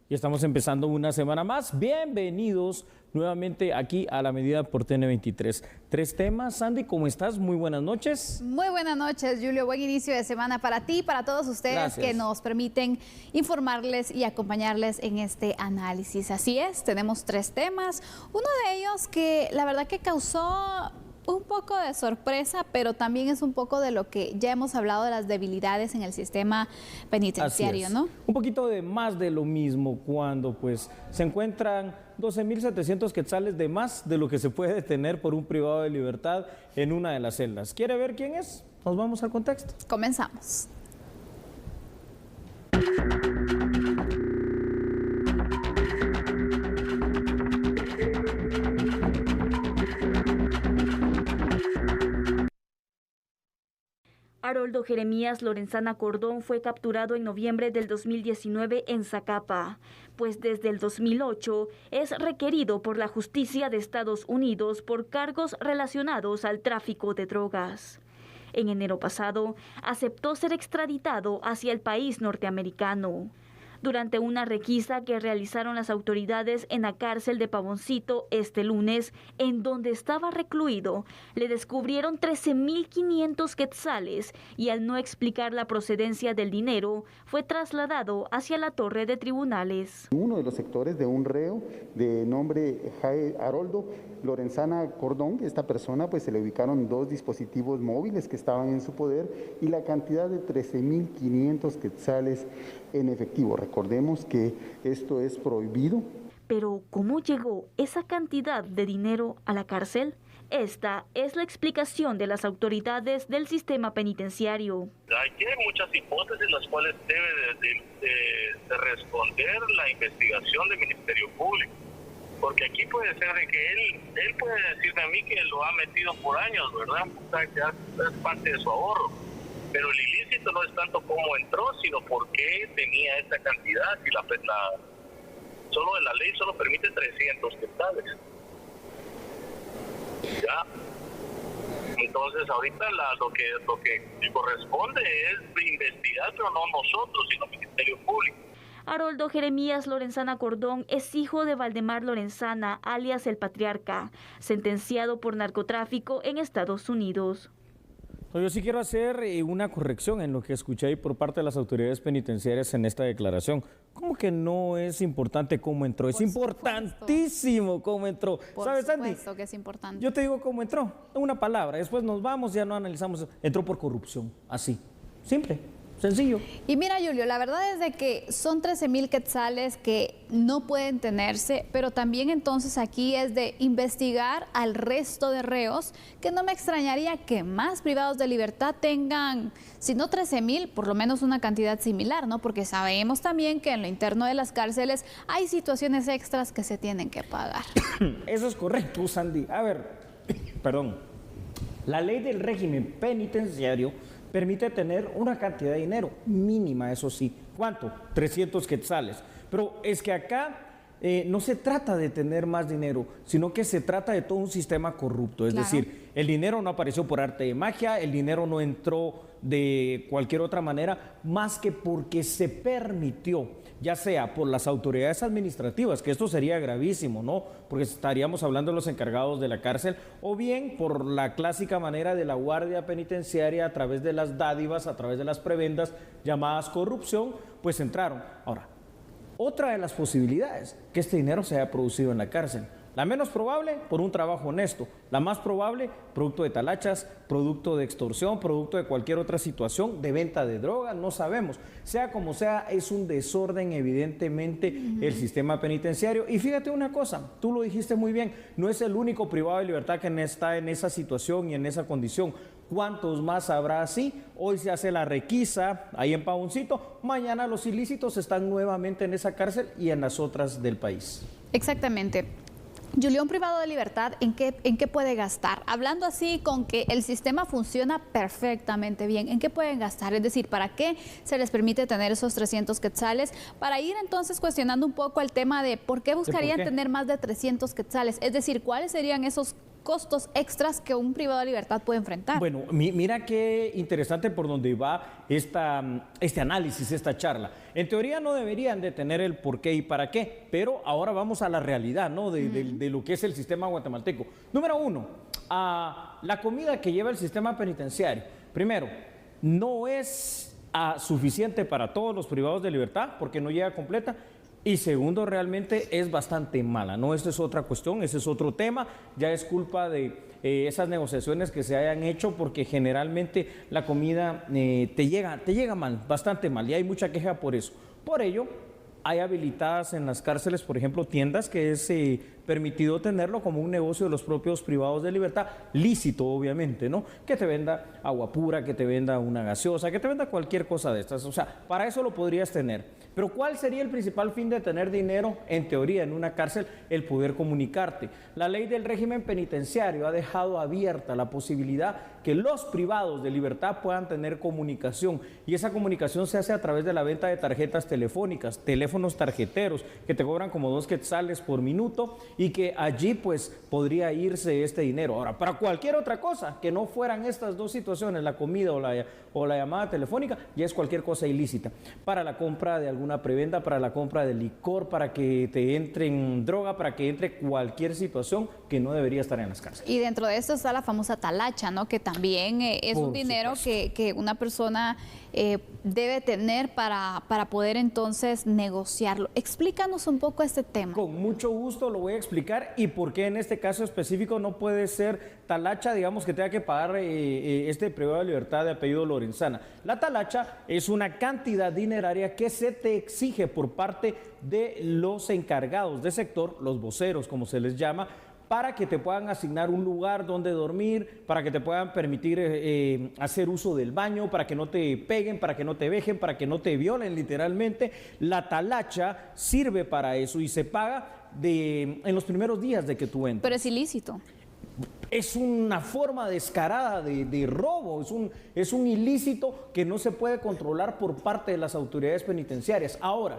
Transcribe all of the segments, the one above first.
Y estamos empezando una semana más. Bienvenidos nuevamente aquí a La Medida por TN23. Tres temas. Sandy, ¿cómo estás? Muy buenas noches. Muy buenas noches, Julio. Buen inicio de semana para ti y para todos ustedes. Gracias. Que nos permiten informarles y acompañarles en este análisis. Así es, tenemos tres temas. Uno de ellos que la verdad que causó un poco de sorpresa, pero también es un poco de lo que ya hemos hablado de las debilidades en el sistema penitenciario, ¿no? Un poquito de más de lo mismo cuando pues se encuentran 12.700 quetzales de más de lo que se puede detener por un privado de libertad en una de las celdas. ¿Quiere ver quién es? Nos vamos al contexto. Comenzamos. Haroldo Jeremías Lorenzana Cordón fue capturado en noviembre del 2019 en Zacapa, pues desde el 2008 es requerido por la justicia de Estados Unidos por cargos relacionados al tráfico de drogas. En enero pasado, aceptó ser extraditado hacia el país norteamericano. Durante una requisa que realizaron las autoridades en la cárcel de Pavoncito este lunes, en donde estaba recluido, le descubrieron 13.500 quetzales y al no explicar la procedencia del dinero, fue trasladado hacia la torre de tribunales. Uno de los sectores de un reo de nombre Haroldo Lorenzana Cordón, esta persona pues se le ubicaron dos dispositivos móviles que estaban en su poder y la cantidad de 13.500 quetzales en efectivo. Recordemos que esto es prohibido. Pero, ¿cómo llegó esa cantidad de dinero a la cárcel? Esta es la explicación de las autoridades del sistema penitenciario. Aquí hay muchas hipótesis las cuales debe de responder la investigación del Ministerio Público. Porque aquí puede ser de que él puede decirme a mí que lo ha metido por años, ¿verdad? O sea, que es parte de su ahorro. Pero el ilícito no es tanto cómo entró, sino por qué tenía esa cantidad. Si solo la ley solo permite 300 quetzales. Ya. Entonces ahorita lo que corresponde es investigar, pero no nosotros, sino el Ministerio Público. Haroldo Jeremías Lorenzana Cordón es hijo de Valdemar Lorenzana, alias el Patriarca, sentenciado por narcotráfico en Estados Unidos. Yo sí quiero hacer una corrección en lo que escuché ahí por parte de las autoridades penitenciarias en esta declaración. ¿Cómo que no es importante cómo entró? Es importantísimo cómo entró. ¿Sabes, Sandy? Por supuesto que es importante. Yo te digo cómo entró, en una palabra. Después nos vamos, ya no analizamos. Entró por corrupción, así. Simple. Sencillo. Y mira, Julio, la verdad es de que son 13.000 quetzales que no pueden tenerse, pero también entonces aquí es de investigar al resto de reos, que no me extrañaría que más privados de libertad tengan, si no 13.000, por lo menos una cantidad similar, ¿no? Porque sabemos también que en lo interno de las cárceles hay situaciones extras que se tienen que pagar. Eso es correcto, Sandy. A ver, perdón. La ley del régimen penitenciario permite tener una cantidad de dinero mínima, eso sí. ¿Cuánto? 300 quetzales. Pero es que acá no se trata de tener más dinero, sino que se trata de todo un sistema corrupto. Es decir, el dinero no apareció por arte de magia, el dinero no entró de cualquier otra manera, más que porque se permitió, ya sea por las autoridades administrativas, que esto sería gravísimo, ¿no? Porque estaríamos hablando de los encargados de la cárcel, o bien por la clásica manera de la guardia penitenciaria a través de las dádivas, a través de las prebendas llamadas corrupción, pues entraron. Ahora, otra de las posibilidades, que este dinero se haya producido en la cárcel. La menos probable, por un trabajo honesto. La más probable, producto de talachas, producto de extorsión, producto de cualquier otra situación, de venta de droga, no sabemos. Sea como sea, es un desorden evidentemente el sistema penitenciario. Y fíjate una cosa, tú lo dijiste muy bien, no es el único privado de libertad que está en esa situación y en esa condición. ¿Cuántos más habrá así? Hoy se hace la requisa ahí en Pavoncito, mañana los ilícitos están nuevamente en esa cárcel y en las otras del país. Exactamente. Julio, un privado de libertad, ¿en qué puede gastar? Hablando así con que el sistema funciona perfectamente bien, ¿en qué pueden gastar? Es decir, ¿para qué se les permite tener esos 300 quetzales? Para ir entonces cuestionando un poco el tema de por qué buscarían tener más de 300 quetzales. Es decir, ¿cuáles serían esos costos extras que un privado de libertad puede enfrentar. Bueno, mira qué interesante por donde va este análisis, esta charla. En teoría no deberían de tener el por qué y para qué, pero ahora vamos a la realidad, ¿no? De lo que es el sistema guatemalteco. Número uno, la comida que lleva el sistema penitenciario. Primero, no es suficiente para todos los privados de libertad porque no llega completa. Y segundo, realmente es bastante mala, ¿no? Esta es otra cuestión, ese es otro tema, ya es culpa de esas negociaciones que se hayan hecho porque generalmente la comida te llega mal, bastante mal, y hay mucha queja por eso. Por ello, hay habilitadas en las cárceles, por ejemplo, tiendas que es permitido tenerlo como un negocio de los propios privados de libertad, lícito obviamente, ¿no? Que te venda agua pura, que te venda una gaseosa, que te venda cualquier cosa de estas, o sea, para eso lo podrías tener. Pero ¿cuál sería el principal fin de tener dinero, en teoría, en una cárcel? El poder comunicarte. La ley del régimen penitenciario ha dejado abierta la posibilidad que los privados de libertad puedan tener comunicación, y esa comunicación se hace a través de la venta de tarjetas telefónicas, teléfonos tarjeteros, que te cobran como 2 quetzales por minuto, y que allí pues podría irse este dinero. Ahora, para cualquier otra cosa que no fueran estas dos situaciones, la comida o la llamada telefónica, ya es cualquier cosa ilícita. Para la compra de alguna prebenda, para la compra de licor, para que te entren droga, para que entre cualquier situación que no debería estar en las cárceles. Y dentro de esto está la famosa talacha, ¿no? Que también es un dinero que una persona debe tener para poder entonces negociarlo. Explícanos un poco este tema. Con mucho gusto lo voy a explicar y por qué en este caso específico no puede ser talacha, digamos, que tenga que pagar este privado de libertad de apellido Lorenzana. La talacha es una cantidad dineraria que se te exige por parte de los encargados de sector, los voceros como se les llama, para que te puedan asignar un lugar donde dormir, para que te puedan permitir hacer uso del baño, para que no te peguen, para que no te vejen, para que no te violen literalmente. La talacha sirve para eso y se paga en los primeros días de que tú entres. Pero es ilícito. Es una forma descarada de robo, es un ilícito que no se puede controlar por parte de las autoridades penitenciarias. Ahora,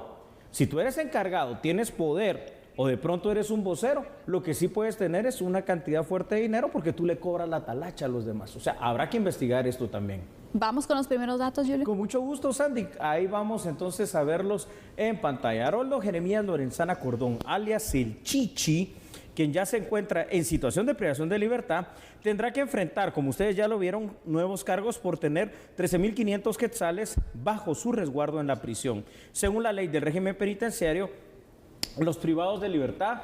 si tú eres encargado, tienes poder, o de pronto eres un vocero, lo que sí puedes tener es una cantidad fuerte de dinero porque tú le cobras la talacha a los demás. O sea, habrá que investigar esto también. Vamos con los primeros datos, Julio. Con mucho gusto, Sandy. Ahí vamos entonces a verlos en pantalla. Haroldo Jeremías Lorenzana Cordón, alias el Chichi, quien ya se encuentra en situación de privación de libertad, tendrá que enfrentar, como ustedes ya lo vieron, nuevos cargos por tener 13.500 quetzales bajo su resguardo en la prisión. Según la ley del régimen penitenciario, los privados de libertad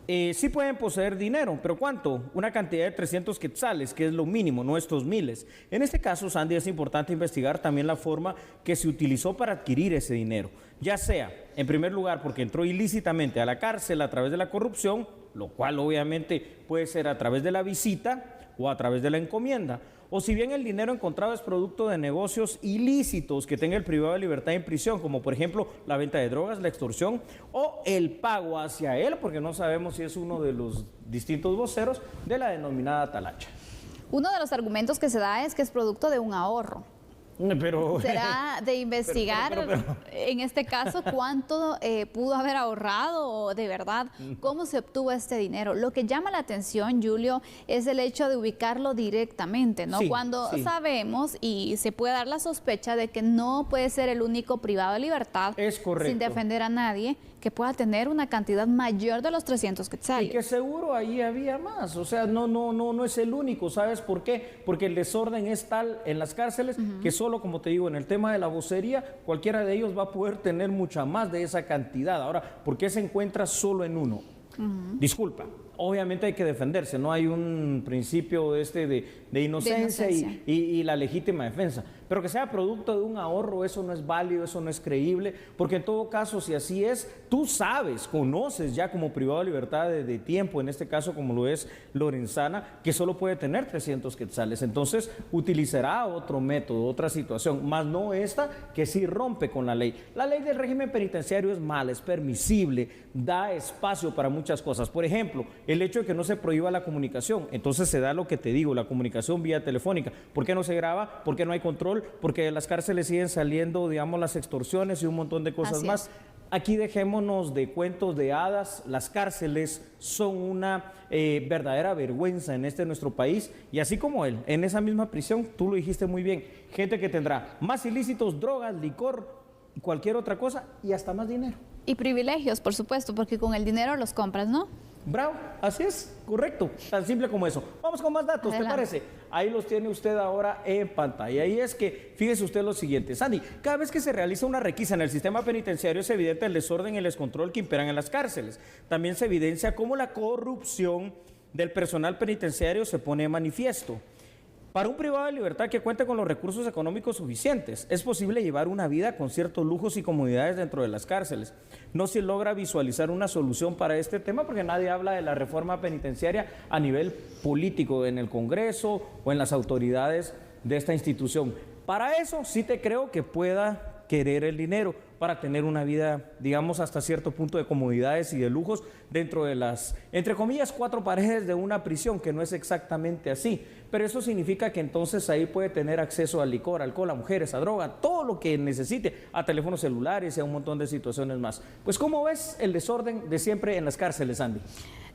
sí pueden poseer dinero, pero ¿cuánto? Una cantidad de 300 quetzales, que es lo mínimo, no estos miles. En este caso, Sandy, es importante investigar también la forma que se utilizó para adquirir ese dinero, ya sea, en primer lugar, porque entró ilícitamente a la cárcel a través de la corrupción, lo cual obviamente puede ser a través de la visita o a través de la encomienda. O si bien el dinero encontrado es producto de negocios ilícitos que tenga el privado de libertad en prisión, como por ejemplo la venta de drogas, la extorsión o el pago hacia él, porque no sabemos si es uno de los distintos voceros de la denominada talacha. Uno de los argumentos que se da es que es producto de un ahorro. Pero, será de investigar en este caso cuánto pudo haber ahorrado o de verdad cómo se obtuvo este dinero. Lo que llama la atención, Julio, es el hecho de ubicarlo directamente, ¿no? Sí, cuando sí. sabemos y se puede dar la sospecha de que no puede ser el único privado de libertad, es correcto, sin defender a nadie, que pueda tener una cantidad mayor de los 300 quetzales. Y que seguro ahí había más, o sea, no es el único, ¿sabes por qué? Porque el desorden es tal en las cárceles que solo, como te digo, en el tema de la vocería, cualquiera de ellos va a poder tener mucha más de esa cantidad. Ahora, ¿por qué se encuentra solo en uno? Disculpa, obviamente hay que defenderse, no hay un principio de inocencia y la legítima defensa, pero que sea producto de un ahorro, eso no es válido, eso no es creíble, porque en todo caso, si así es, tú sabes, conoces ya como privado de libertad de tiempo, en este caso como lo es Lorenzana, que solo puede tener 300 quetzales, entonces utilizará otro método, otra situación, más no esta que sí rompe con la ley. La ley del régimen penitenciario es mala, es permisible, da espacio para muchas cosas. Por ejemplo, el hecho de que no se prohíba la comunicación, entonces se da lo que te digo, la comunicación vía telefónica. ¿Por qué no se graba? ¿Por qué no hay control? Porque de las cárceles siguen saliendo, digamos, las extorsiones y un montón de cosas más. Aquí dejémonos de cuentos de hadas, las cárceles son una verdadera vergüenza en nuestro país, y así como él, en esa misma prisión, tú lo dijiste muy bien, gente que tendrá más ilícitos, drogas, licor, cualquier otra cosa y hasta más dinero. Y privilegios, por supuesto, porque con el dinero los compras, ¿no? Bravo, así es, correcto, tan simple como eso. Vamos con más datos, Adelante. ¿te parece? Ahí los tiene usted ahora en pantalla. Y es que, fíjese usted lo siguiente, Sandy, cada vez que se realiza una requisa en el sistema penitenciario es evidente el desorden y el descontrol que imperan en las cárceles. También se evidencia cómo la corrupción del personal penitenciario se pone de manifiesto. Para un privado de libertad que cuente con los recursos económicos suficientes, es posible llevar una vida con ciertos lujos y comodidades dentro de las cárceles. No se logra visualizar una solución para este tema porque nadie habla de la reforma penitenciaria a nivel político en el Congreso o en las autoridades de esta institución. Para eso sí te creo que pueda querer el dinero para tener una vida, digamos, hasta cierto punto de comodidades y de lujos dentro de las, entre comillas, 4 paredes de una prisión, que no es exactamente así. Pero eso significa que entonces ahí puede tener acceso a licor, alcohol, a mujeres, a droga, todo lo que necesite, a teléfonos celulares y a un montón de situaciones más. Pues, ¿cómo ves el desorden de siempre en las cárceles, Andy?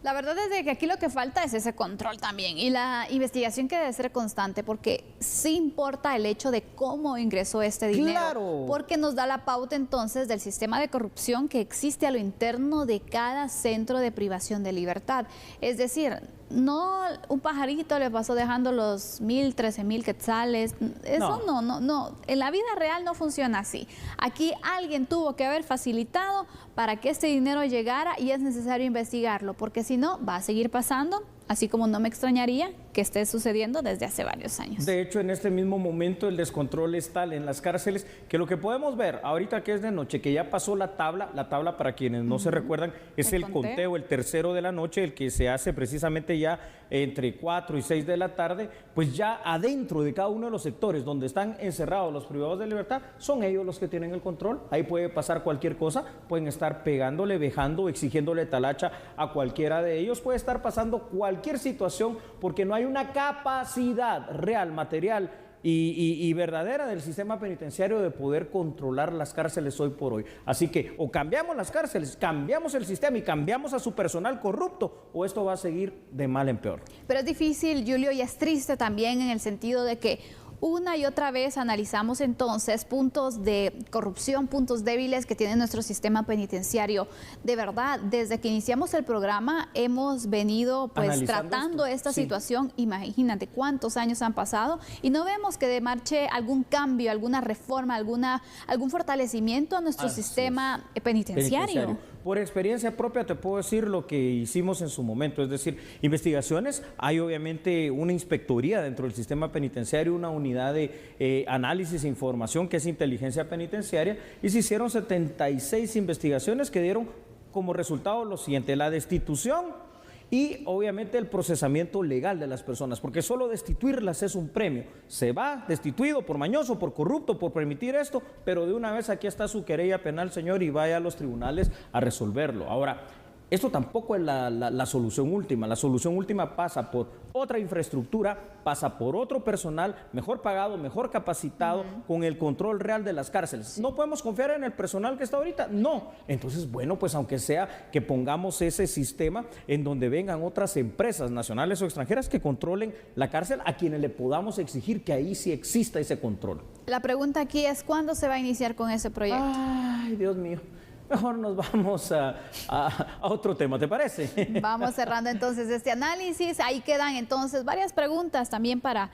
La verdad es de que aquí lo que falta es ese control también y la investigación que debe ser constante, porque sí importa el hecho de cómo ingresó este dinero, ¡Claro! Porque nos da la pauta entonces del sistema de corrupción que existe a lo interno de cada centro de privación de libertad. Es decir, no un pajarito le pasó dejando los 1,000, 13,000 quetzales. Eso no. En la vida real no funciona así. Aquí alguien tuvo que haber facilitado para que este dinero llegara y es necesario investigarlo, porque si no, va a seguir pasando, así como no me extrañaría que esté sucediendo desde hace varios años. De hecho, en este mismo momento el descontrol es tal en las cárceles que lo que podemos ver ahorita que es de noche, que ya pasó la tabla para quienes no se recuerdan, es el conteo, el tercero de la noche, el que se hace precisamente ya entre 4 y 6 de la tarde, pues ya adentro de cada uno de los sectores donde están encerrados los privados de libertad, son ellos los que tienen el control. Ahí puede pasar cualquier cosa, pueden estar pegándole, vejando, exigiéndole talacha a cualquiera de ellos, puede estar pasando cualquier situación porque no hay una capacidad real, material y verdadera del sistema penitenciario de poder controlar las cárceles hoy por hoy. Así que o cambiamos las cárceles, cambiamos el sistema y cambiamos a su personal corrupto, o esto va a seguir de mal en peor. Pero es difícil, Julio, y es triste también en el sentido de que una y otra vez analizamos entonces puntos de corrupción, puntos débiles que tiene nuestro sistema penitenciario. De verdad, desde que iniciamos el programa hemos venido pues tratando esta situación. Imagínate cuántos años han pasado y no vemos que marche algún cambio, alguna reforma, algún fortalecimiento a nuestro sistema penitenciario. Por experiencia propia te puedo decir lo que hicimos en su momento, es decir, investigaciones, hay obviamente una inspectoría dentro del sistema penitenciario, una unidad de análisis e información que es inteligencia penitenciaria, y se hicieron 76 investigaciones que dieron como resultado lo siguiente: la destitución y obviamente el procesamiento legal de las personas, porque solo destituirlas es un premio. Se va destituido por mañoso, por corrupto, por permitir esto, pero de una vez aquí está su querella penal, señor, y vaya a los tribunales a resolverlo. Ahora, esto tampoco es la solución última. La solución última pasa por otra infraestructura, pasa por otro personal mejor pagado, mejor capacitado, con el control real de las cárceles. ¿No podemos confiar en el personal que está ahorita? No. Entonces, bueno, pues aunque sea que pongamos ese sistema en donde vengan otras empresas nacionales o extranjeras que controlen la cárcel, a quienes le podamos exigir que ahí sí exista ese control. La pregunta aquí es, ¿cuándo se va a iniciar con ese proyecto? Ay, Dios mío. Mejor nos vamos a otro tema, ¿te parece? Vamos cerrando entonces este análisis. Ahí quedan entonces varias preguntas también para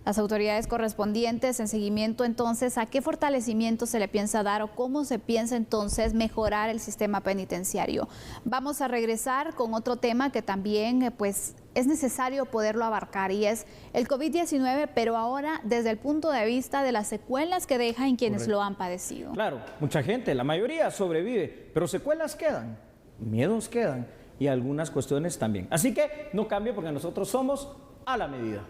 las autoridades correspondientes en seguimiento entonces a qué fortalecimiento se le piensa dar o cómo se piensa entonces mejorar el sistema penitenciario. Vamos a regresar con otro tema que también pues es necesario poderlo abarcar, y es el COVID-19, pero ahora desde el punto de vista de las secuelas que deja en quienes lo han padecido. Claro, mucha gente, la mayoría sobrevive, pero secuelas quedan, miedos quedan y algunas cuestiones también. Así que no cambie, porque nosotros somos a la medida.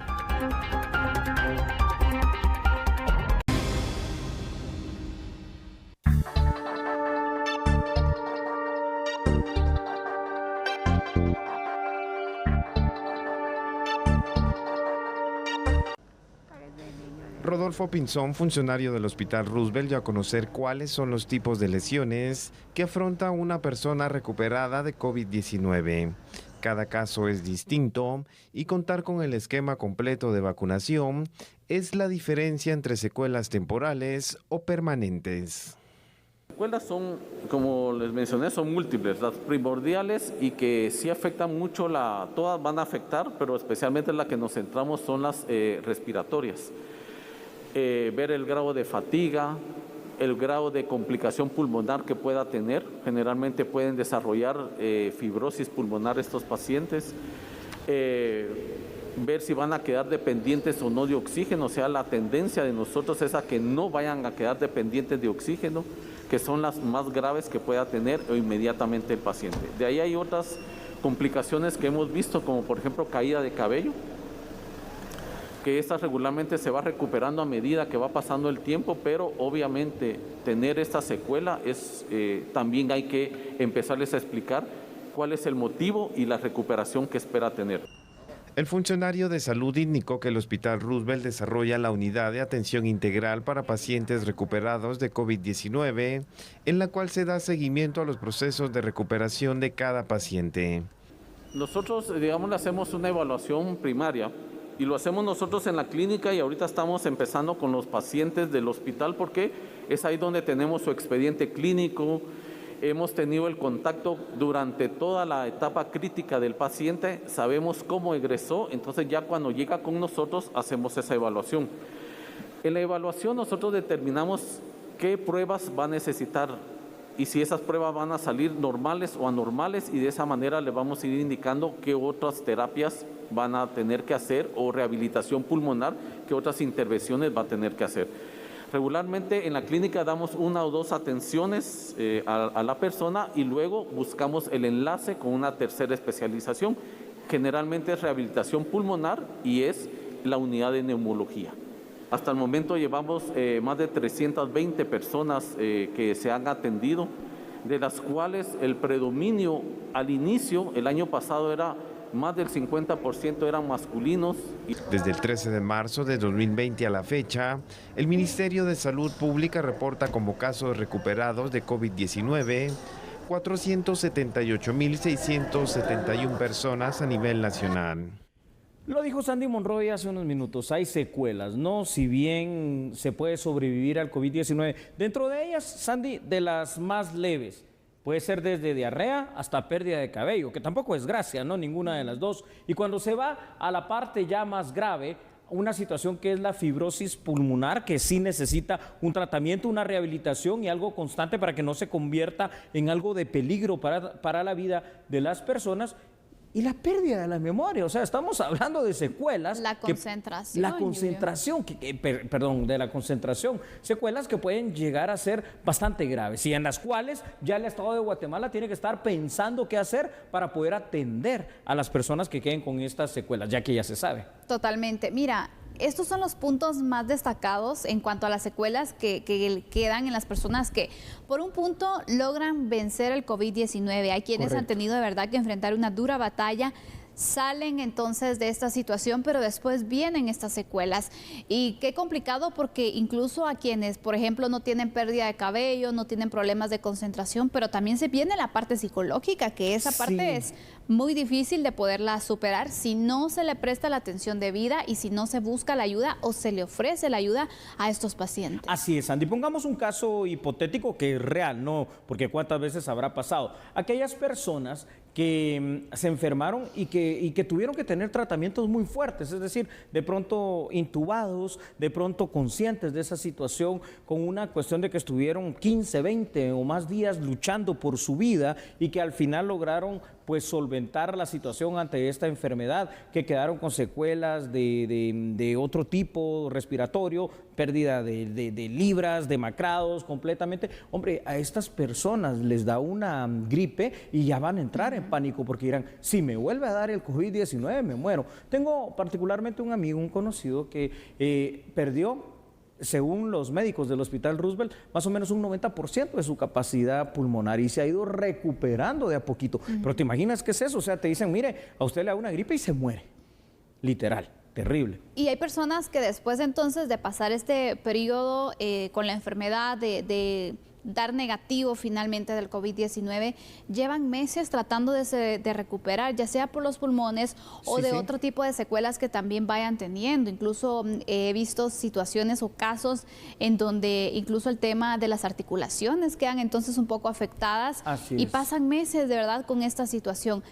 Rodolfo Pinzón, funcionario del Hospital Roosevelt, dio a conocer cuáles son los tipos de lesiones que afronta una persona recuperada de COVID-19. Cada caso es distinto y contar con el esquema completo de vacunación es la diferencia entre secuelas temporales o permanentes. Las secuelas son, como les mencioné, son múltiples, las primordiales y que sí afectan mucho, todas van a afectar, pero especialmente la que nos centramos son las respiratorias. Ver el grado de fatiga, el grado de complicación pulmonar que pueda tener. Generalmente pueden desarrollar fibrosis pulmonar estos pacientes. Ver si van a quedar dependientes o no de oxígeno, o sea, la tendencia de nosotros es a que no vayan a quedar dependientes de oxígeno, que son las más graves que pueda tener inmediatamente el paciente. De ahí hay otras complicaciones que hemos visto, como por ejemplo caída de cabello, que esta regularmente se va recuperando a medida que va pasando el tiempo, pero obviamente tener esta secuela también hay que empezarles a explicar cuál es el motivo y la recuperación que espera tener. El funcionario de salud indicó que el Hospital Roosevelt desarrolla la unidad de atención integral para pacientes recuperados de COVID-19, en la cual se da seguimiento a los procesos de recuperación de cada paciente. Nosotros, digamos, le hacemos una evaluación primaria y lo hacemos nosotros en la clínica y ahorita estamos empezando con los pacientes del hospital porque es ahí donde tenemos su expediente clínico. Hemos tenido el contacto durante toda la etapa crítica del paciente, sabemos cómo egresó, entonces ya cuando llega con nosotros hacemos esa evaluación. En la evaluación nosotros determinamos qué pruebas va a necesitar y si esas pruebas van a salir normales o anormales y de esa manera le vamos a ir indicando qué otras terapias van a tener que hacer o rehabilitación pulmonar, qué otras intervenciones va a tener que hacer. Regularmente en la clínica damos 1 o 2 atenciones a la persona y luego buscamos el enlace con una tercera especialización. Generalmente es rehabilitación pulmonar y es la unidad de neumología. Hasta el momento llevamos más de 320 personas que se han atendido, de las cuales el predominio al inicio, el año pasado era más del 50% eran masculinos. Desde el 13 de marzo de 2020 a la fecha, el Ministerio de Salud Pública reporta como casos recuperados de COVID-19 478.671 personas a nivel nacional. Lo dijo Sandy Monroy hace unos minutos, hay secuelas, ¿no? Si bien se puede sobrevivir al COVID-19, dentro de ellas, Sandy, de las más leves. Puede ser desde diarrea hasta pérdida de cabello, que tampoco es gracia, ¿no? Ninguna de las dos. Y cuando se va a la parte ya más grave, una situación que es la fibrosis pulmonar, que sí necesita un tratamiento, una rehabilitación y algo constante para que no se convierta en algo de peligro para la vida de las personas. Y la pérdida de la memoria, o sea, estamos hablando de secuelas. La concentración. De la concentración. Secuelas que pueden llegar a ser bastante graves y en las cuales ya el Estado de Guatemala tiene que estar pensando qué hacer para poder atender a las personas que queden con estas secuelas, ya que ya se sabe. Totalmente. Mira, estos son los puntos más destacados en cuanto a las secuelas que quedan en las personas que, por un punto, logran vencer el COVID-19. Hay quienes han tenido de verdad que enfrentar una dura batalla, salen entonces de esta situación, pero después vienen estas secuelas. Y qué complicado porque incluso a quienes, por ejemplo, no tienen pérdida de cabello, no tienen problemas de concentración, pero también se viene la parte psicológica, que esa parte es muy difícil de poderla superar si no se le presta la atención debida y si no se busca la ayuda o se le ofrece la ayuda a estos pacientes. Así es, Andy. Pongamos un caso hipotético que es real, no, porque cuántas veces habrá pasado. Aquellas personas que se enfermaron y que tuvieron que tener tratamientos muy fuertes, es decir, de pronto intubados, de pronto conscientes de esa situación, con una cuestión de que estuvieron 15, 20 o más días luchando por su vida y que al final lograron pues solventar la situación ante esta enfermedad, que quedaron con secuelas de otro tipo respiratorio, pérdida de libras, demacrados completamente. Hombre, a estas personas les da una gripe y ya van a entrar en pánico porque dirán, si me vuelve a dar el COVID-19 me muero. Tengo particularmente un amigo, un conocido que perdió, según los médicos del Hospital Roosevelt, más o menos un 90% de su capacidad pulmonar y se ha ido recuperando de a poquito. Pero te imaginas qué es eso, o sea, te dicen, mire, a usted le da una gripe y se muere, literal. terrible. Y hay personas que después entonces de pasar este periodo con la enfermedad, de dar negativo finalmente del COVID-19, llevan meses tratando de recuperar, ya sea por los pulmones o de otro tipo de secuelas que también vayan teniendo. Incluso he visto situaciones o casos en donde incluso el tema de las articulaciones quedan entonces un poco afectadas y pasan meses de verdad con esta situación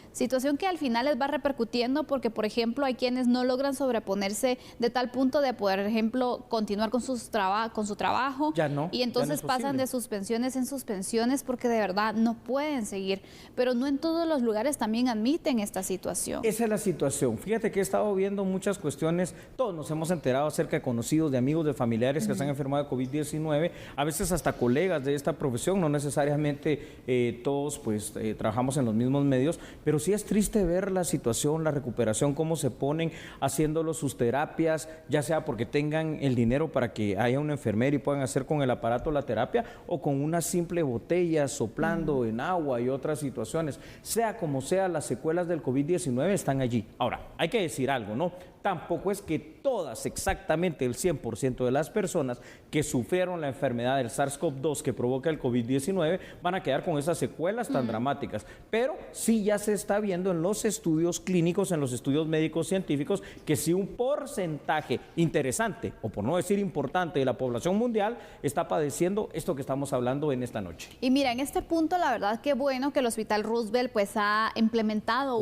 que al final les va repercutiendo porque, por ejemplo, hay quienes no logran sobreponerse de tal punto de, por ejemplo, continuar con su trabajo y entonces pasan de suspensión en suspensiones porque de verdad no pueden seguir, pero no en todos los lugares también admiten esta situación. Esa es la situación. Fíjate que he estado viendo muchas cuestiones, todos nos hemos enterado acerca de conocidos, de amigos, de familiares que se han enfermado de COVID-19, a veces hasta colegas de esta profesión, no necesariamente todos pues trabajamos en los mismos medios, pero sí es triste ver la situación, la recuperación, cómo se ponen haciéndolo sus terapias, ya sea porque tengan el dinero para que haya un enfermero y puedan hacer con el aparato la terapia o con una simple botella soplando en agua y otras situaciones. Sea como sea, las secuelas del COVID-19 están allí. Ahora, hay que decir algo, ¿no? Tampoco es que todas, exactamente el 100% de las personas que sufrieron la enfermedad del SARS-CoV-2 que provoca el COVID-19 van a quedar con esas secuelas tan dramáticas. Pero sí ya se está viendo en los estudios clínicos, en los estudios médicos científicos, que sí un porcentaje interesante, o por no decir importante, de la población mundial está padeciendo esto que estamos hablando en esta noche. Y mira, en este punto la verdad que bueno que el Hospital Roosevelt pues ha implementado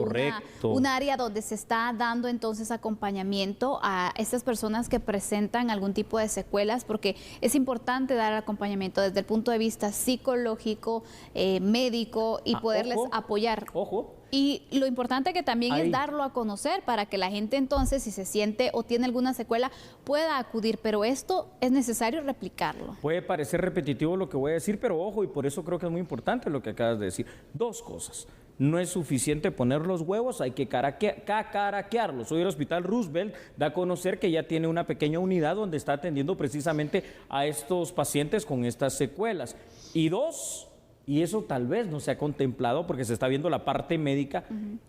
un área donde se está dando entonces acompañamiento a estas personas que presentan algún tipo de secuelas, porque es importante dar acompañamiento desde el punto de vista psicológico, médico y poderles apoyar. Ojo. Y lo importante que también es darlo a conocer para que la gente entonces, si se siente o tiene alguna secuela, pueda acudir. Pero esto es necesario replicarlo. Puede parecer repetitivo lo que voy a decir, pero ojo, y por eso creo que es muy importante lo que acabas de decir. Dos cosas. No es suficiente poner los huevos, hay que cacaraquearlos. Hoy el Hospital Roosevelt da a conocer que ya tiene una pequeña unidad donde está atendiendo precisamente a estos pacientes con estas secuelas. Y dos, y eso tal vez no se ha contemplado porque se está viendo la parte médica,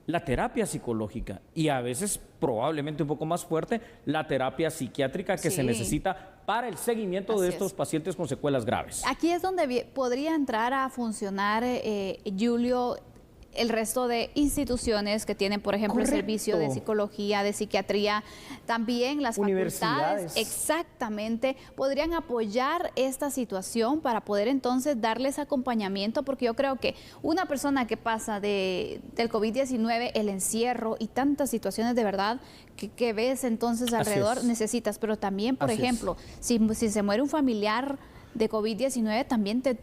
la terapia psicológica y a veces probablemente un poco más fuerte, la terapia psiquiátrica que se necesita para el seguimiento de estos pacientes con secuelas graves. Aquí es donde podría entrar a funcionar, Julio, el resto de instituciones que tienen, por ejemplo, el servicio de psicología, de psiquiatría, también las facultades, exactamente, podrían apoyar esta situación para poder entonces darles acompañamiento, porque yo creo que una persona que pasa del COVID-19, el encierro y tantas situaciones de verdad que ves entonces alrededor, necesitas, pero también, por ejemplo, si se muere un familiar de COVID-19 también te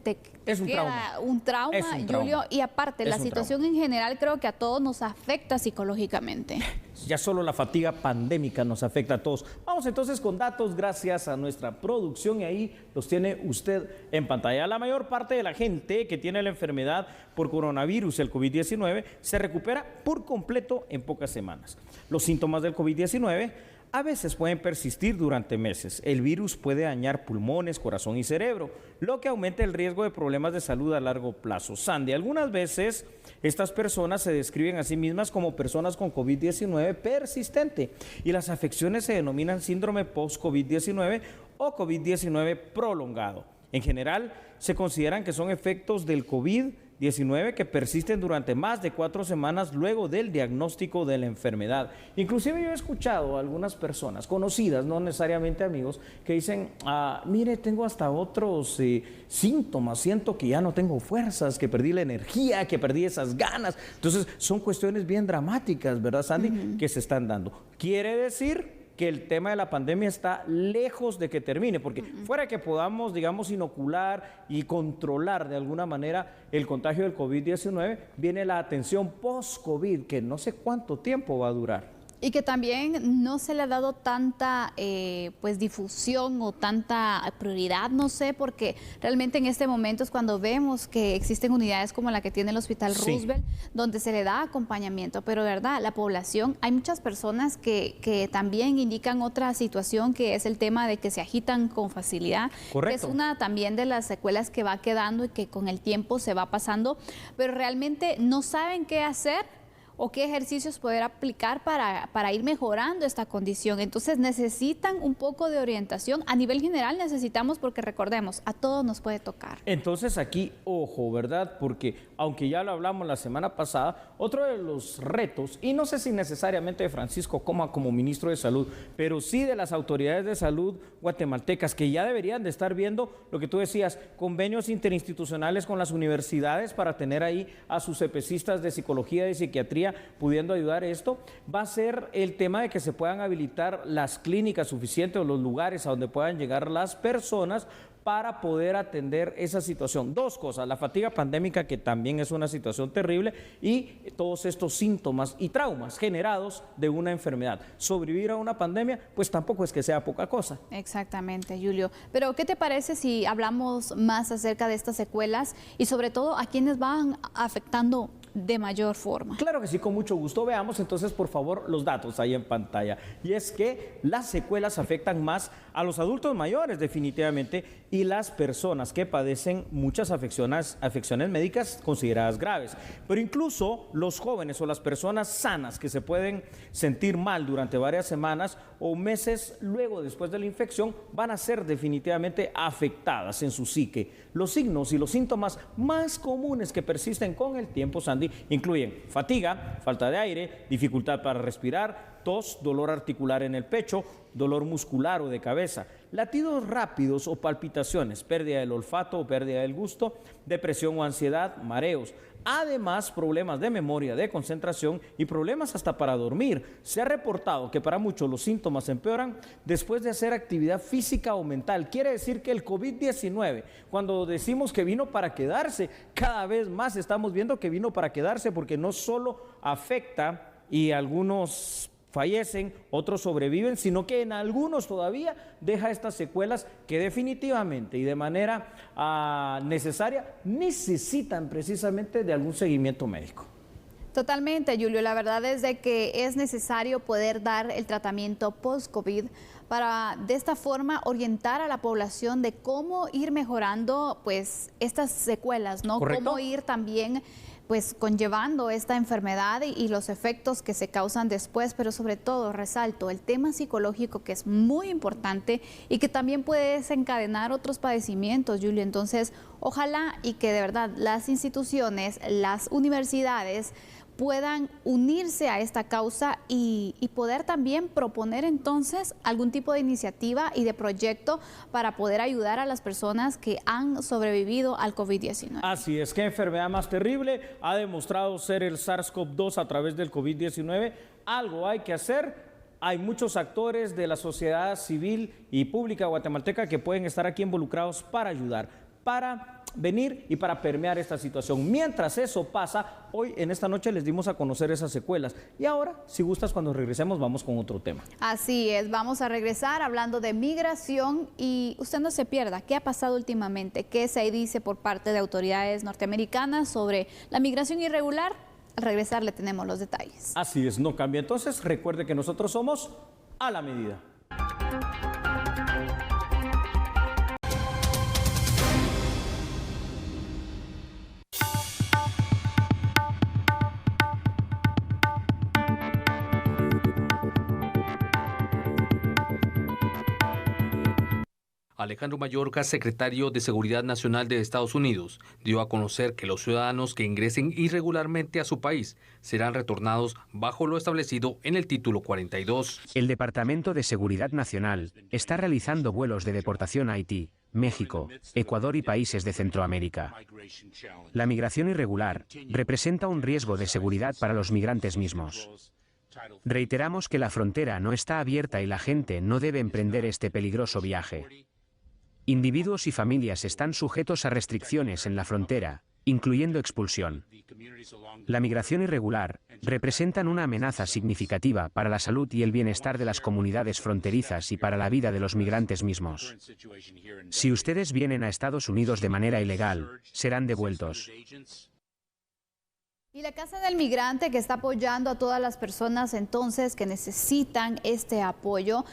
es un trauma, Julio, y aparte la situación en general creo que a todos nos afecta psicológicamente. Ya solo la fatiga pandémica nos afecta a todos. Vamos entonces con datos gracias a nuestra producción y ahí los tiene usted en pantalla. La mayor parte de la gente que tiene la enfermedad por coronavirus, el COVID-19, se recupera por completo en pocas semanas. Los síntomas del COVID-19 a veces pueden persistir durante meses. El virus puede dañar pulmones, corazón y cerebro, lo que aumenta el riesgo de problemas de salud a largo plazo. Sandy, algunas veces estas personas se describen a sí mismas como personas con COVID-19 persistente y las afecciones se denominan síndrome post-COVID-19 o COVID-19 prolongado. En general, se consideran que son efectos del COVID-19 que persisten durante más de 4 semanas luego del diagnóstico de la enfermedad. Inclusive yo he escuchado a algunas personas conocidas, no necesariamente amigos, que dicen, mire, tengo hasta otros síntomas, siento que ya no tengo fuerzas, que perdí la energía, que perdí esas ganas. Entonces son cuestiones bien dramáticas, ¿verdad, Sandy? Que se están dando. Quiere decir que el tema de la pandemia está lejos de que termine, porque fuera que podamos, digamos, inocular y controlar de alguna manera el contagio del COVID-19, viene la atención post-COVID, que no sé cuánto tiempo va a durar. Y que también no se le ha dado tanta pues difusión o tanta prioridad, no sé, porque realmente en este momento es cuando vemos que existen unidades como la que tiene el Hospital Roosevelt, donde se le da acompañamiento, pero de verdad, la población, hay muchas personas que también indican otra situación, que es el tema de que se agitan con facilidad, que es una también de las secuelas que va quedando y que con el tiempo se va pasando, pero realmente no saben qué hacer o qué ejercicios poder aplicar para ir mejorando esta condición. Entonces necesitan un poco de orientación. A nivel general necesitamos, porque recordemos, a todos nos puede tocar. Entonces aquí, ojo, ¿verdad? Porque aunque ya lo hablamos la semana pasada, otro de los retos, y no sé si necesariamente de Francisco Coma como ministro de Salud, pero sí de las autoridades de salud guatemaltecas, que ya deberían de estar viendo lo que tú decías, convenios interinstitucionales con las universidades para tener ahí a sus especistas de psicología y psiquiatría pudiendo ayudar esto, va a ser el tema de que se puedan habilitar las clínicas suficientes o los lugares a donde puedan llegar las personas para poder atender esa situación. Dos cosas, la fatiga pandémica, que también es una situación terrible, y todos estos síntomas y traumas generados de una enfermedad. Sobrevivir a una pandemia, pues tampoco es que sea poca cosa. Exactamente, Julio. Pero, ¿qué te parece si hablamos más acerca de estas secuelas y sobre todo a quienes van afectando de mayor forma? Claro que sí, con mucho gusto. Veamos entonces, por favor, los datos ahí en pantalla. Y es que las secuelas afectan más a los adultos mayores, definitivamente, y las personas que padecen muchas afecciones médicas consideradas graves. Pero incluso los jóvenes o las personas sanas que se pueden sentir mal durante varias semanas o meses luego después de la infección van a ser definitivamente afectadas en su psique. Los signos y los síntomas más comunes que persisten con el tiempo, Sandy, incluyen fatiga, falta de aire, dificultad para respirar, tos, dolor articular en el pecho, dolor muscular o de cabeza, latidos rápidos o palpitaciones, pérdida del olfato o pérdida del gusto, depresión o ansiedad, mareos. Además, problemas de memoria, de concentración y problemas hasta para dormir. Se ha reportado que para muchos los síntomas empeoran después de hacer actividad física o mental. Quiere decir que el COVID-19, cuando decimos que vino para quedarse, cada vez más estamos viendo que vino para quedarse, porque no solo afecta y algunos fallecen, otros sobreviven, sino que en algunos todavía deja estas secuelas que definitivamente y de manera necesaria necesitan precisamente de algún seguimiento médico. Totalmente, Julio. La verdad es de que es necesario poder dar el tratamiento post-COVID para de esta forma orientar a la población de cómo ir mejorando pues estas secuelas, ¿no? ¿Correcto? Cómo ir también pues conllevando esta enfermedad y los efectos que se causan después, pero sobre todo resalto el tema psicológico, que es muy importante y que también puede desencadenar otros padecimientos, Julio. Entonces, ojalá y que de verdad las instituciones, las universidades puedan unirse a esta causa y poder también proponer entonces algún tipo de iniciativa y de proyecto para poder ayudar a las personas que han sobrevivido al COVID-19. Así es, qué enfermedad más terrible, ha demostrado ser el SARS-CoV-2 a través del COVID-19, algo hay que hacer. Hay muchos actores de la sociedad civil y pública guatemalteca que pueden estar aquí involucrados para ayudar, para venir y para permear esta situación. Mientras eso pasa, hoy en esta noche les dimos a conocer esas secuelas. Y ahora, si gustas, cuando regresemos vamos con otro tema. Así es, vamos a regresar hablando de migración y usted no se pierda qué ha pasado últimamente, qué se dice por parte de autoridades norteamericanas sobre la migración irregular. Al regresar le tenemos los detalles. Así es, no cambia. Entonces, recuerde que nosotros somos a la medida. Alejandro Mayorkas, secretario de Seguridad Nacional de Estados Unidos, dio a conocer que los ciudadanos que ingresen irregularmente a su país serán retornados bajo lo establecido en el título 42. El Departamento de Seguridad Nacional está realizando vuelos de deportación a Haití, México, Ecuador y países de Centroamérica. La migración irregular representa un riesgo de seguridad para los migrantes mismos. Reiteramos que la frontera no está abierta y la gente no debe emprender este peligroso viaje. Individuos y familias están sujetos a restricciones en la frontera, incluyendo expulsión. La migración irregular representa una amenaza significativa para la salud y el bienestar de las comunidades fronterizas y para la vida de los migrantes mismos. Si ustedes vienen a Estados Unidos de manera ilegal, serán devueltos. Y la Casa del Migrante, que está apoyando a todas las personas entonces que necesitan este apoyo,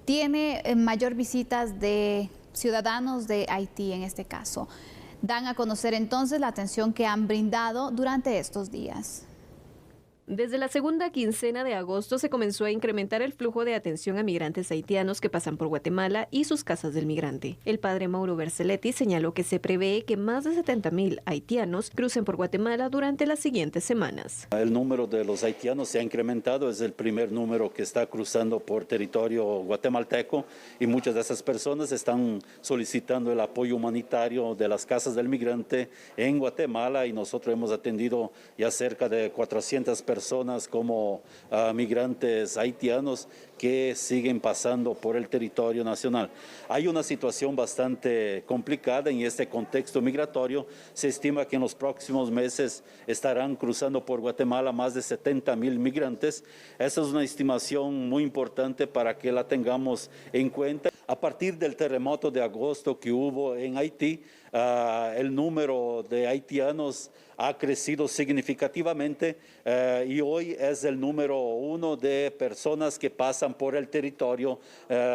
tiene mayor visitas de ciudadanos de Haití en este caso. Dan a conocer entonces la atención que han brindado durante estos días. Desde la segunda quincena de agosto se comenzó a incrementar el flujo de atención a migrantes haitianos que pasan por Guatemala y sus casas del migrante. El padre Mauro Berceletti señaló que se prevé que más de 70,000 haitianos crucen por Guatemala durante las siguientes semanas. El número de los haitianos se ha incrementado, es el primer número que está cruzando por territorio guatemalteco y muchas de esas personas están solicitando el apoyo humanitario de las casas del migrante en Guatemala y nosotros hemos atendido ya cerca de 400 personas como migrantes haitianos que siguen pasando por el territorio nacional. Hay una situación bastante complicada en este contexto migratorio. Se estima que en los próximos meses estarán cruzando por Guatemala más de 70,000 migrantes. Esa es una estimación muy importante para que la tengamos en cuenta. A partir del terremoto de agosto que hubo en Haití, el número de haitianos ha crecido significativamente y hoy es el número 1 de personas que pasan por el territorio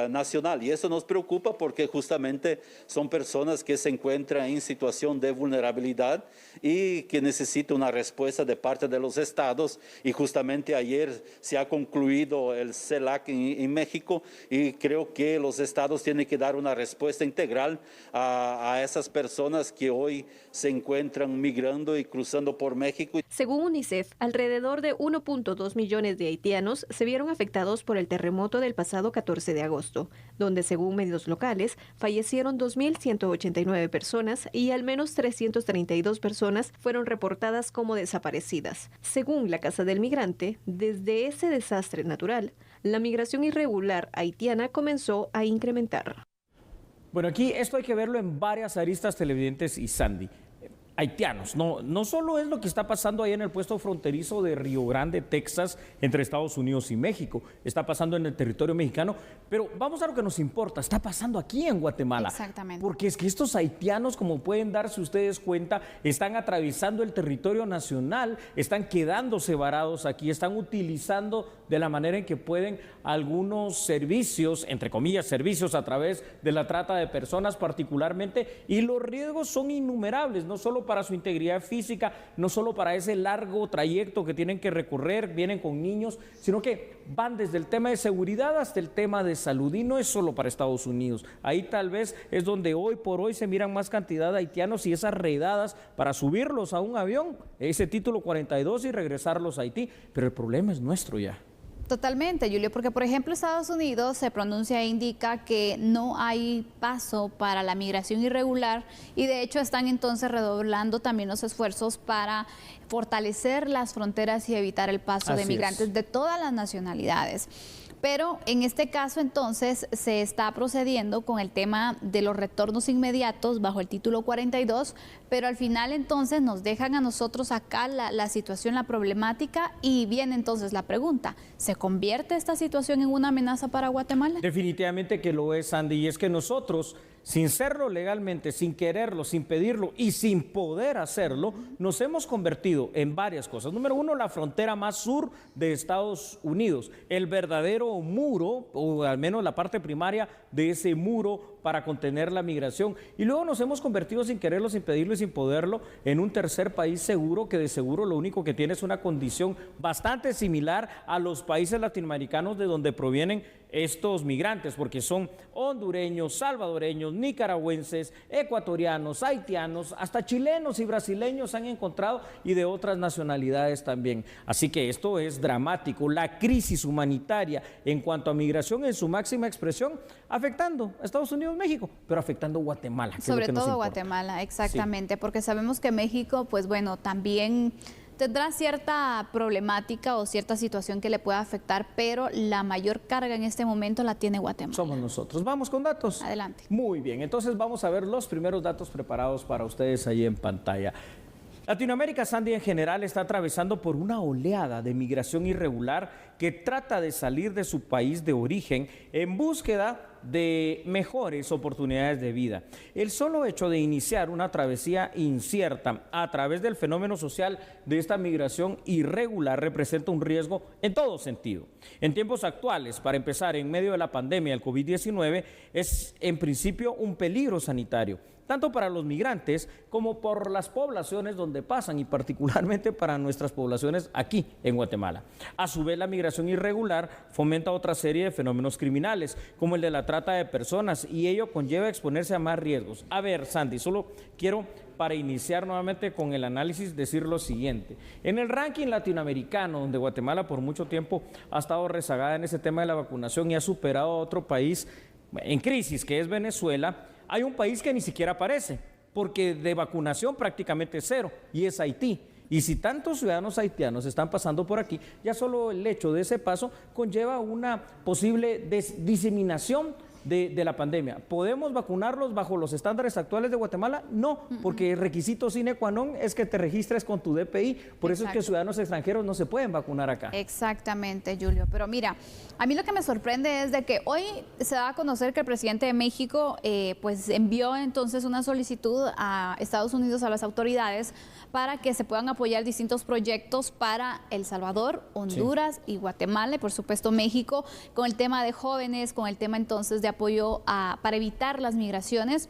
nacional. Y eso nos preocupa porque justamente son personas que se encuentran en situación de vulnerabilidad y que necesitan una respuesta de parte de los estados. Y justamente ayer se ha concluido el CELAC en México y creo que los estados tienen que dar una respuesta integral a esas personas que hoy se encuentran migrando y cruzando por México. Según UNICEF, alrededor de 1.2 millones de haitianos se vieron afectados por el terremoto del pasado 14 de agosto, donde según medios locales fallecieron 2.189 personas y al menos 332 personas fueron reportadas como desaparecidas. Según la Casa del Migrante, desde ese desastre natural, la migración irregular haitiana comenzó a incrementar. Bueno, aquí esto hay que verlo en varias aristas, televidentes y Sandy. Haitianos, no solo es lo que está pasando ahí en el puesto fronterizo de Río Grande, Texas, entre Estados Unidos y México, está pasando en el territorio mexicano, pero vamos a lo que nos importa, está pasando aquí en Guatemala. Exactamente. Porque es que estos haitianos, como pueden darse ustedes cuenta, están atravesando el territorio nacional, están quedándose varados aquí, están utilizando de la manera en que pueden algunos servicios, entre comillas, servicios a través de la trata de personas particularmente, y los riesgos son innumerables, no solo para su integridad física, no solo para ese largo trayecto que tienen que recorrer, vienen con niños, sino que van desde el tema de seguridad hasta el tema de salud, y no es solo para Estados Unidos. Ahí tal vez es donde hoy por hoy se miran más cantidad de haitianos y esas redadas para subirlos a un avión, ese título 42 y regresarlos a Haití, pero el problema es nuestro ya. Totalmente, Julio, porque por ejemplo Estados Unidos se pronuncia e indica que no hay paso para la migración irregular y de hecho están entonces redoblando también los esfuerzos para fortalecer las fronteras y evitar el paso de migrantes de todas las nacionalidades. Pero en este caso entonces se está procediendo con el tema de los retornos inmediatos bajo el título 42, pero al final entonces nos dejan a nosotros acá la situación, la problemática, y viene entonces la pregunta, ¿se convierte esta situación en una amenaza para Guatemala? Definitivamente que lo es, Andy, y es que nosotros, sin serlo legalmente, sin quererlo, sin pedirlo y sin poder hacerlo, nos hemos convertido en varias cosas. Número uno, la frontera más sur de Estados Unidos, el verdadero muro, o al menos la parte primaria de ese muro para contener la migración. Y luego nos hemos convertido, sin quererlo, sin pedirlo y sin poderlo, en un tercer país seguro, que de seguro lo único que tiene es una condición bastante similar a los países latinoamericanos de donde provienen estos migrantes, porque son hondureños, salvadoreños, nicaragüenses, ecuatorianos, haitianos, hasta chilenos y brasileños han encontrado, y de otras nacionalidades también. Así que esto es dramático, la crisis humanitaria en cuanto a migración en su máxima expresión, afectando a Estados Unidos, México, pero afectando a Guatemala. Sobre todo Guatemala, exactamente, sí. Porque sabemos que México, pues bueno, también tendrá cierta problemática o cierta situación que le pueda afectar, pero la mayor carga en este momento la tiene Guatemala. Somos nosotros. Vamos con datos. Adelante. Muy bien, entonces vamos a ver los primeros datos preparados para ustedes ahí en pantalla. Latinoamérica, Sandy, en general está atravesando por una oleada de migración irregular que trata de salir de su país de origen en búsqueda de mejores oportunidades de vida. El solo hecho de iniciar una travesía incierta a través del fenómeno social de esta migración irregular representa un riesgo en todo sentido. En tiempos actuales, para empezar, en medio de la pandemia del COVID-19, es en principio un peligro sanitario. tanto para los migrantes como por las poblaciones donde pasan y particularmente para nuestras poblaciones aquí en Guatemala. A su vez, la migración irregular fomenta otra serie de fenómenos criminales, como el de la trata de personas, y ello conlleva exponerse a más riesgos. A ver, Sandy, solo quiero, para iniciar nuevamente con el análisis, decir lo siguiente. En el ranking latinoamericano, donde Guatemala por mucho tiempo ha estado rezagada en ese tema de la vacunación y ha superado a otro país en crisis, que es Venezuela, hay un país que ni siquiera aparece, porque de vacunación prácticamente cero, y es Haití. Y si tantos ciudadanos haitianos están pasando por aquí, ya solo el hecho de ese paso conlleva una posible diseminación de la pandemia. ¿Podemos vacunarlos bajo los estándares actuales de Guatemala? No, porque el requisito sine qua non es que te registres con tu DPI, por eso es que ciudadanos extranjeros no se pueden vacunar acá. Exactamente, Julio, pero mira, a mí lo que me sorprende es de que hoy se da a conocer que el presidente de México pues envió entonces una solicitud a Estados Unidos, a las autoridades, para que se puedan apoyar distintos proyectos para El Salvador, Honduras y Guatemala, y por supuesto México, con el tema de jóvenes, con el tema entonces de apoyo para evitar las migraciones.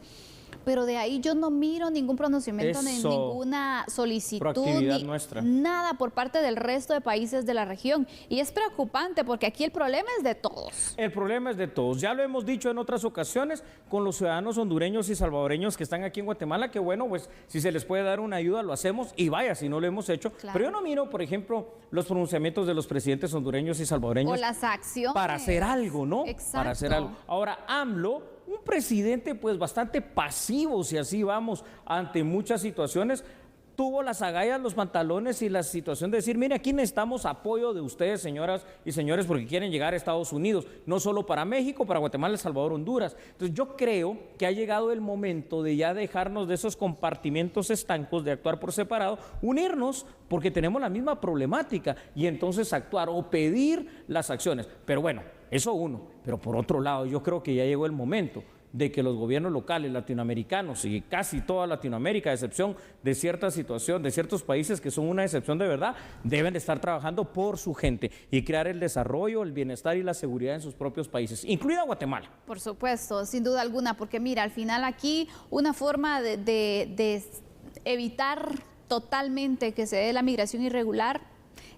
Pero de ahí yo no miro ningún pronunciamiento, ni ninguna solicitud, ni nada por parte del resto de países de la región. Y es preocupante porque aquí el problema es de todos. El problema es de todos. Ya lo hemos dicho en otras ocasiones con los ciudadanos hondureños y salvadoreños que están aquí en Guatemala, que bueno, pues si se les puede dar una ayuda lo hacemos, y vaya, si no lo hemos hecho. Claro. Pero yo no miro, por ejemplo, los pronunciamientos de los presidentes hondureños y salvadoreños. O las acciones. Para hacer algo, ¿no? Exacto. Para hacer algo. Ahora, AMLO, un presidente pues bastante pasivo, si así vamos, ante muchas situaciones, tuvo las agallas, los pantalones y la situación de decir, mire, aquí necesitamos apoyo de ustedes, señoras y señores, porque quieren llegar a Estados Unidos, no solo para México, para Guatemala, El Salvador, Honduras. Entonces yo creo que ha llegado el momento de ya dejarnos de esos compartimentos estancos, de actuar por separado, unirnos, porque tenemos la misma problemática, y entonces actuar o pedir las acciones. Pero bueno, eso uno, pero por otro lado yo creo que ya llegó el momento de que los gobiernos locales latinoamericanos y casi toda Latinoamérica, a excepción de cierta situación, de ciertos países que son una excepción de verdad, deben de estar trabajando por su gente y crear el desarrollo, el bienestar y la seguridad en sus propios países, incluida Guatemala. Por supuesto, sin duda alguna, porque mira, al final aquí una forma de evitar totalmente que se dé la migración irregular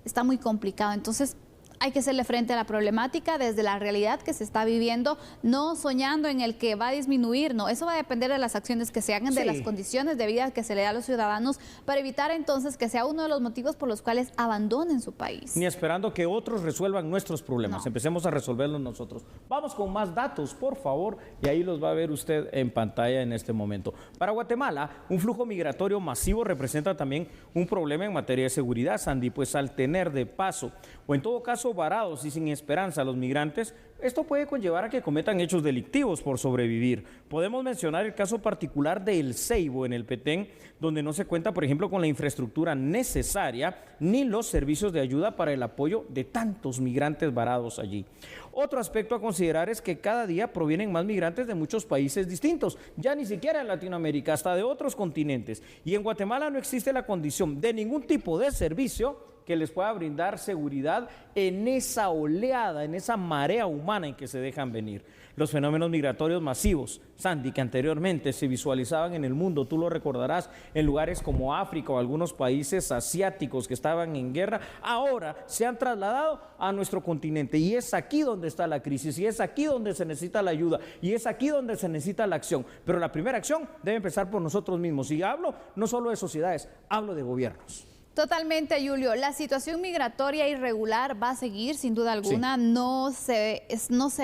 está muy complicado. Entonces, hay que hacerle frente a la problemática desde la realidad que se está viviendo, no soñando en el que va a disminuir, no, eso va a depender de las acciones que se hagan, de las condiciones de vida que se le da a los ciudadanos, para evitar entonces que sea uno de los motivos por los cuales abandonen su país. Ni esperando que otros resuelvan nuestros problemas, empecemos a resolverlos nosotros. Vamos con más datos, por favor, y ahí los va a ver usted en pantalla en este momento. Para Guatemala, un flujo migratorio masivo representa también un problema en materia de seguridad, Sandy, pues al tener de paso, o en todo caso varados y sin esperanza a los migrantes, esto puede conllevar a que cometan hechos delictivos por sobrevivir. Podemos mencionar el caso particular de El Ceibo en el Petén, donde no se cuenta, por ejemplo, con la infraestructura necesaria ni los servicios de ayuda para el apoyo de tantos migrantes varados allí. Otro aspecto a considerar es que cada día provienen más migrantes de muchos países distintos, ya ni siquiera en Latinoamérica, hasta de otros continentes. Y en Guatemala no existe la condición de ningún tipo de servicio que les pueda brindar seguridad en esa oleada, en esa marea humana en que se dejan venir. Los fenómenos migratorios masivos, Sandy, que anteriormente se visualizaban en el mundo, tú lo recordarás, en lugares como África o algunos países asiáticos que estaban en guerra, ahora se han trasladado a nuestro continente, y es aquí donde está la crisis, y es aquí donde se necesita la ayuda, y es aquí donde se necesita la acción. Pero la primera acción debe empezar por nosotros mismos, y hablo no solo de sociedades, hablo de gobiernos. Totalmente, Julio. La situación migratoria irregular va a seguir, sin duda alguna. No se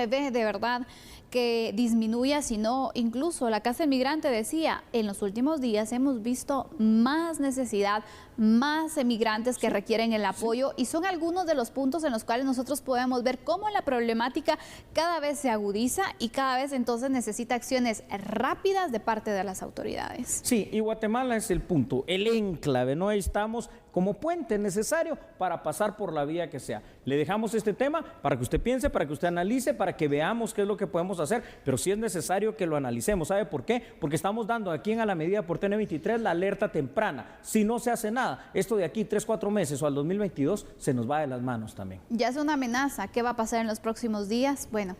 ve de verdad que disminuya, sino incluso la Casa del Migrante decía, en los últimos días hemos visto más necesidad, más emigrantes que requieren el apoyo, y son algunos de los puntos en los cuales nosotros podemos ver cómo la problemática cada vez se agudiza y cada vez entonces necesita acciones rápidas de parte de las autoridades. Sí, y Guatemala es el punto, el enclave, ¿no? Ahí estamos como puente necesario para pasar por la vía que sea. Le dejamos este tema para que usted piense, para que usted analice, para que veamos qué es lo que podemos hacer, pero sí es necesario que lo analicemos. ¿Sabe por qué? Porque estamos dando aquí en A la Medida por TN23 la alerta temprana. Si no se hace nada, esto de aquí 3-4 meses o al 2022 se nos va de las manos también. Ya es una amenaza. ¿Qué va a pasar en los próximos días? Bueno,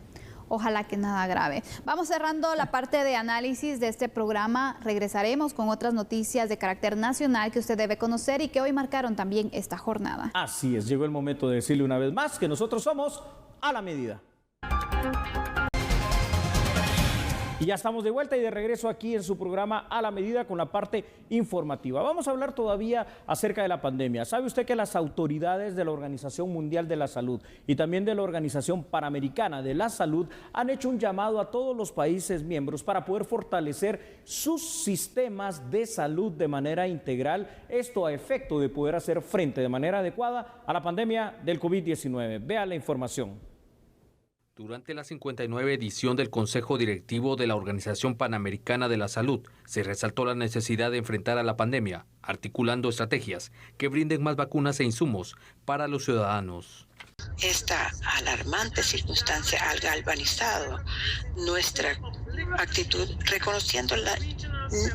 Ojalá que nada grave. Vamos cerrando la parte de análisis de este programa. Regresaremos con otras noticias de carácter nacional que usted debe conocer y que hoy marcaron también esta jornada. Así es, llegó el momento de decirle una vez más que nosotros somos A la Medida. Y ya estamos de vuelta y de regreso aquí en su programa A la Medida con la parte informativa. Vamos a hablar todavía acerca de la pandemia. ¿Sabe usted que las autoridades de la Organización Mundial de la Salud y también de la Organización Panamericana de la Salud han hecho un llamado a todos los países miembros para poder fortalecer sus sistemas de salud de manera integral? Esto a efecto de poder hacer frente de manera adecuada a la pandemia del COVID-19. Vea la información. Durante la 59 edición del Consejo Directivo de la Organización Panamericana de la Salud, se resaltó la necesidad de enfrentar a la pandemia, articulando estrategias que brinden más vacunas e insumos para los ciudadanos. Esta alarmante circunstancia ha galvanizado nuestra actitud, reconociendo la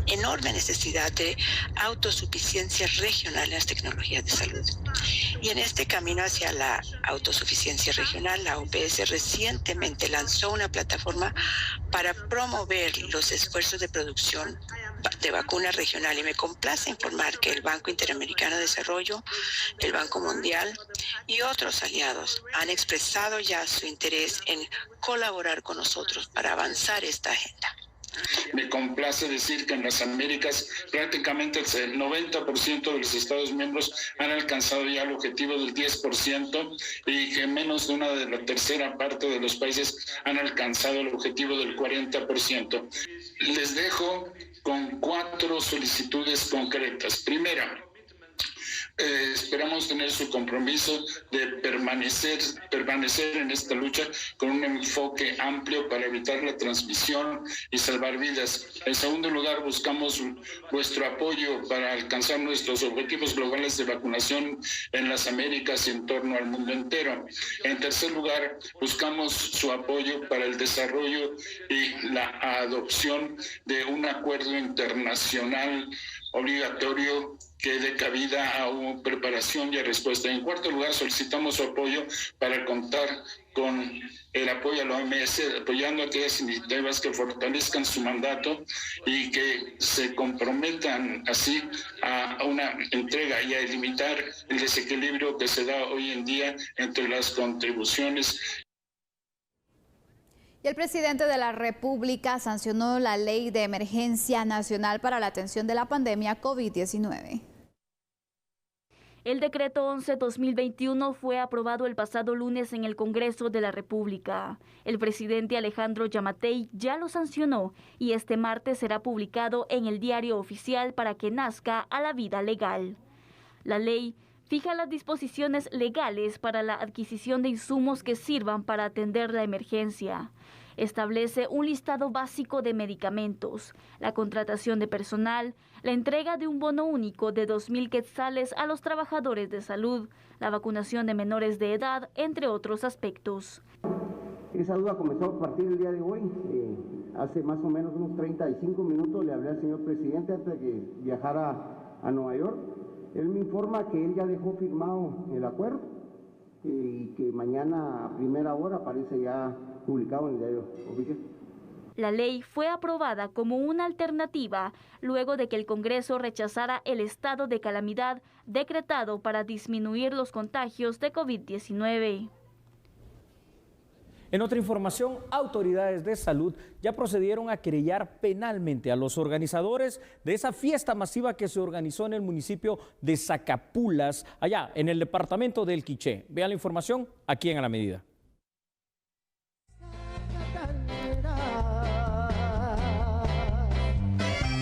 enorme necesidad de autosuficiencia regional en las tecnologías de salud. Y en este camino hacia la autosuficiencia regional, la OPS recientemente lanzó una plataforma para promover los esfuerzos de producción de vacunas regional, y me complace informar que el Banco Interamericano de Desarrollo, el Banco Mundial y otros aliados han expresado ya su interés en colaborar con nosotros para avanzar esta agenda. Me complace decir que en las Américas prácticamente el 90% de los Estados miembros han alcanzado ya el objetivo del 10% y que menos de una de la tercera parte de los países han alcanzado el objetivo del 40%. Les dejo con 4 solicitudes concretas. Primera, esperamos tener su compromiso de permanecer en esta lucha con un enfoque amplio para evitar la transmisión y salvar vidas. En segundo lugar, buscamos vuestro apoyo para alcanzar nuestros objetivos globales de vacunación en las Américas y en torno al mundo entero. En tercer lugar, buscamos su apoyo para el desarrollo y la adopción de un acuerdo internacional obligatorio que dé cabida a una preparación y a respuesta. En cuarto lugar, solicitamos su apoyo para contar con el apoyo a la OMS, apoyando a aquellas iniciativas que fortalezcan su mandato y que se comprometan así a una entrega y a limitar el desequilibrio que se da hoy en día entre las contribuciones. Y el presidente de la República sancionó la Ley de Emergencia Nacional para la Atención de la Pandemia COVID-19. El decreto 11-2021 fue aprobado el pasado lunes en el Congreso de la República. El presidente Alejandro Yamatei ya lo sancionó y este martes será publicado en el Diario Oficial para que nazca a la vida legal. La ley fija las disposiciones legales para la adquisición de insumos que sirvan para atender la emergencia. Establece un listado básico de medicamentos, la contratación de personal, la entrega de un bono único de 2.000 quetzales a los trabajadores de salud, la vacunación de menores de edad, entre otros aspectos. Esa duda comenzó a partir del día de hoy. Hace más o menos unos 35 minutos le hablé al señor presidente antes de que viajara a Nueva York. Él me informa que él ya dejó firmado el acuerdo y que mañana a primera hora aparece ya publicado en el Diario Oficial. La ley fue aprobada como una alternativa luego de que el Congreso rechazara el estado de calamidad decretado para disminuir los contagios de COVID-19. En otra información, autoridades de salud ya procedieron a querellar penalmente a los organizadores de esa fiesta masiva que se organizó en el municipio de Zacapulas, allá en el departamento del Quiché. Vean la información aquí en A la Medida.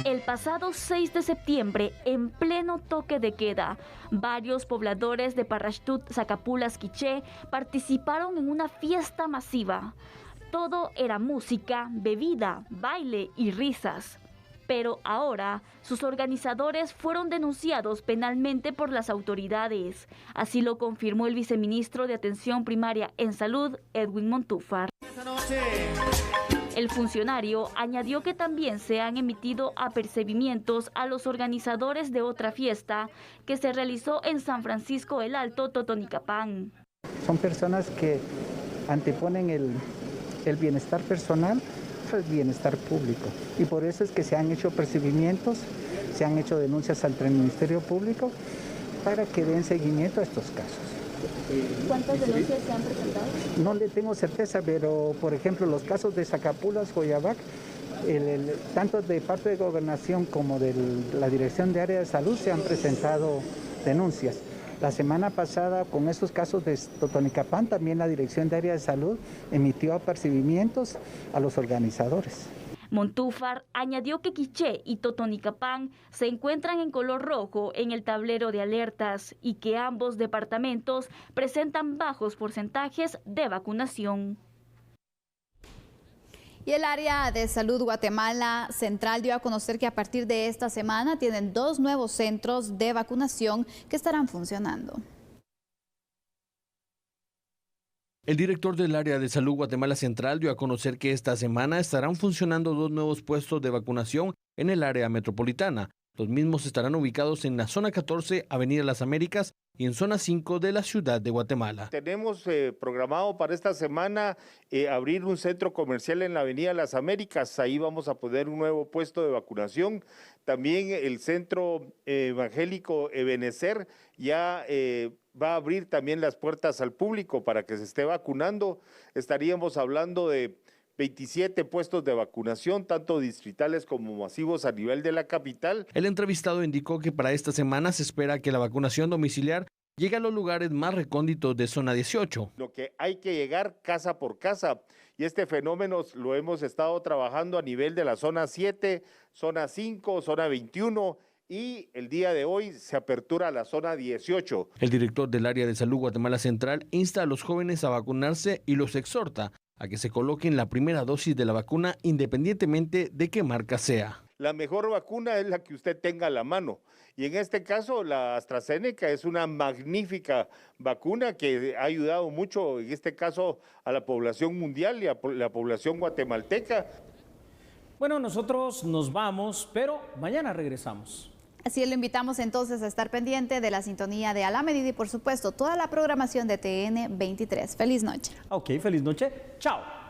El pasado 6 de septiembre, en pleno toque de queda, varios pobladores de Parrashtut, Zacapulas, Quiché participaron en una fiesta masiva. Todo era música, bebida, baile y risas. Pero ahora, sus organizadores fueron denunciados penalmente por las autoridades. Así lo confirmó el viceministro de Atención Primaria en Salud, Edwin Montúfar. El funcionario añadió que también se han emitido apercibimientos a los organizadores de otra fiesta que se realizó en San Francisco el Alto, Totonicapán. Son personas que anteponen el bienestar personal al bienestar público. Y por eso es que se han hecho percibimientos, se han hecho denuncias ante el Ministerio Público para que den seguimiento a estos casos. ¿Cuántas denuncias se han presentado? No le tengo certeza, pero por ejemplo los casos de Zacapulas, Joyabac, tanto de parte de Gobernación como de la Dirección de Área de Salud se han presentado denuncias. La semana pasada, con estos casos de Totonicapán, también la Dirección de Área de Salud emitió apercibimientos a los organizadores. Montúfar añadió que Quiché y Totonicapán se encuentran en color rojo en el tablero de alertas y que ambos departamentos presentan bajos porcentajes de vacunación. Y el área de salud Guatemala Central dio a conocer que a partir de esta semana tienen 2 nuevos centros de vacunación que estarán funcionando. El director del área de salud Guatemala Central dio a conocer que esta semana estarán funcionando 2 nuevos puestos de vacunación en el área metropolitana. Los mismos estarán ubicados en la zona 14, Avenida Las Américas, y en zona 5 de la ciudad de Guatemala. Tenemos programado para esta semana abrir un centro comercial en la Avenida Las Américas. Ahí vamos a poner un nuevo puesto de vacunación. También el centro evangélico Ebenezer ya va a abrir también las puertas al público para que se esté vacunando. Estaríamos hablando de 27 puestos de vacunación, tanto distritales como masivos a nivel de la capital. El entrevistado indicó que para esta semana se espera que la vacunación domiciliar llegue a los lugares más recónditos de zona 18. Lo que hay que llegar casa por casa, y este fenómeno lo hemos estado trabajando a nivel de la zona 7, zona 5, zona 21, y el día de hoy se apertura la zona 18. El director del área de salud Guatemala Central insta a los jóvenes a vacunarse y los exhorta a que se coloquen la primera dosis de la vacuna independientemente de qué marca sea. La mejor vacuna es la que usted tenga a la mano. Y en este caso la AstraZeneca es una magnífica vacuna que ha ayudado mucho, en este caso, a la población mundial y a la población guatemalteca. Bueno, nosotros nos vamos, pero mañana regresamos. Así lo invitamos entonces a estar pendiente de la sintonía de A la Medida y por supuesto toda la programación de TN 23. Feliz noche. Ok, feliz noche. Chao.